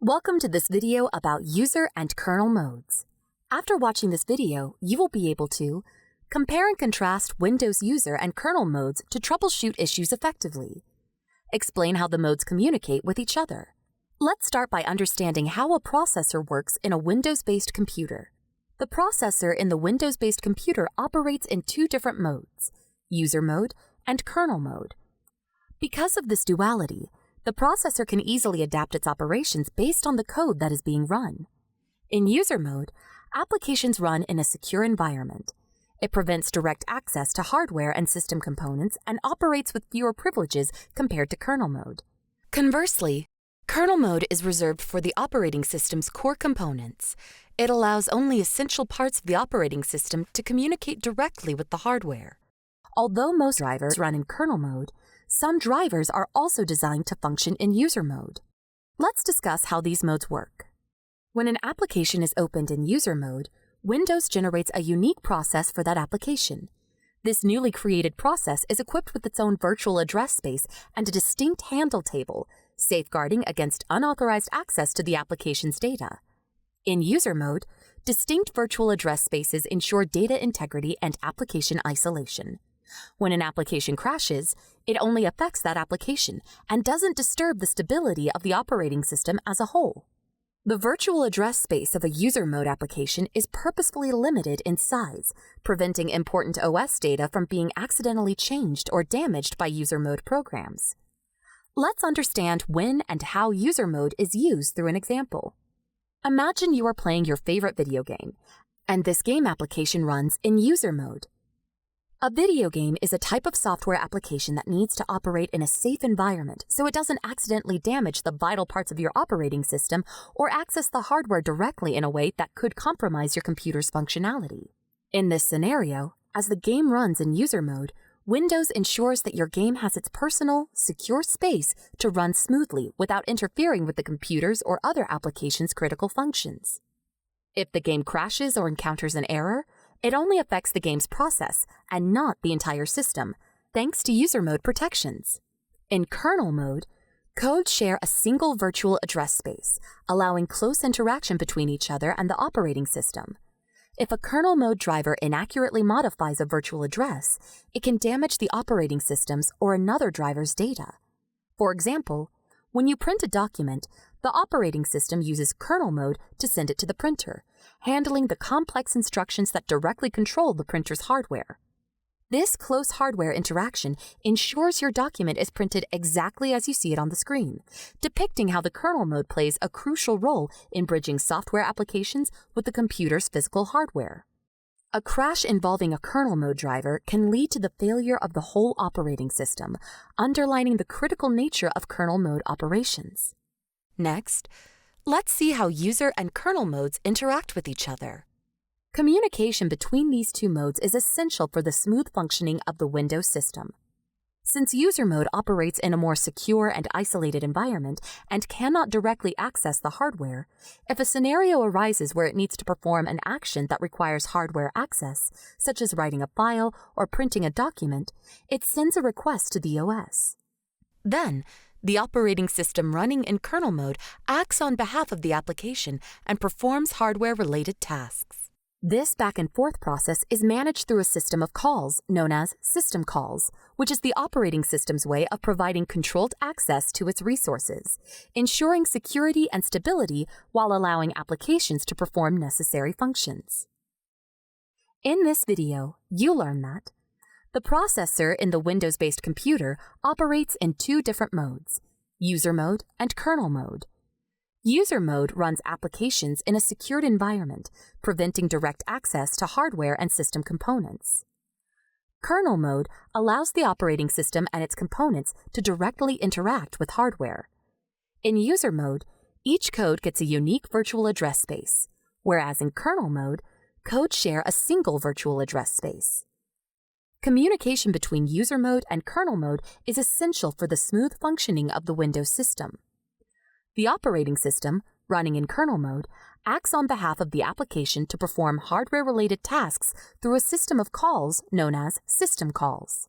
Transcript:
Welcome to this video about user and kernel modes. After watching this video, you will be able to compare and contrast Windows user and kernel modes to troubleshoot issues effectively, explain how the modes communicate with each other. Let's start by understanding how a processor works in a Windows-based computer. The processor in the Windows-based computer operates in two different modes, user mode and kernel mode. Because of this duality, the processor can easily adapt its operations based on the code that is being run. In user mode, applications run in a secure environment. It prevents direct access to hardware and system components and operates with fewer privileges compared to kernel mode. Conversely, kernel mode is reserved for the operating system's core components. It allows only essential parts of the operating system to communicate directly with the hardware. Although most drivers run in kernel mode, some drivers are also designed to function in user mode. Let's discuss how these modes work. When an application is opened in user mode, Windows generates a unique process for that application. This newly created process is equipped with its own virtual address space and a distinct handle table, safeguarding against unauthorized access to the application's data. In user mode, distinct virtual address spaces ensure data integrity and application isolation. When an application crashes, it only affects that application and doesn't disturb the stability of the operating system as a whole. The virtual address space of a user mode application is purposefully limited in size, preventing important OS data from being accidentally changed or damaged by user mode programs. Let's understand when and how user mode is used through an example. Imagine you are playing your favorite video game, and this game application runs in user mode. A video game is a type of software application that needs to operate in a safe environment so it doesn't accidentally damage the vital parts of your operating system or access the hardware directly in a way that could compromise your computer's functionality. In this scenario, as the game runs in user mode, Windows ensures that your game has its personal, secure space to run smoothly without interfering with the computer's or other applications' critical functions. If the game crashes or encounters an error, it only affects the game's process and not the entire system, thanks to user mode protections. In kernel mode, codes share a single virtual address space, allowing close interaction between each other and the operating system. If a kernel mode driver inaccurately modifies a virtual address, it can damage the operating system's or another driver's data. For example, when you print a document, the operating system uses kernel mode to send it to the printer, handling the complex instructions that directly control the printer's hardware. This close hardware interaction ensures your document is printed exactly as you see it on the screen, depicting how the kernel mode plays a crucial role in bridging software applications with the computer's physical hardware. A crash involving a kernel mode driver can lead to the failure of the whole operating system, underlining the critical nature of kernel mode operations. Next, let's see how user and kernel modes interact with each other. Communication between these two modes is essential for the smooth functioning of the Windows system. Since user mode operates in a more secure and isolated environment and cannot directly access the hardware, if a scenario arises where it needs to perform an action that requires hardware access, such as writing a file or printing a document, it sends a request to the OS. Then, the operating system running in kernel mode acts on behalf of the application and performs hardware-related tasks. This back-and-forth process is managed through a system of calls known as system calls, which is the operating system's way of providing controlled access to its resources, ensuring security and stability while allowing applications to perform necessary functions. In this video, you'll learn that the processor in the Windows-based computer operates in two different modes, user mode and kernel mode. User mode runs applications in a secured environment, preventing direct access to hardware and system components. Kernel mode allows the operating system and its components to directly interact with hardware. In user mode, each code gets a unique virtual address space, whereas in kernel mode, codes share a single virtual address space. Communication between user mode and kernel mode is essential for the smooth functioning of the Windows system. The operating system, running in kernel mode, acts on behalf of the application to perform hardware-related tasks through a system of calls known as system calls.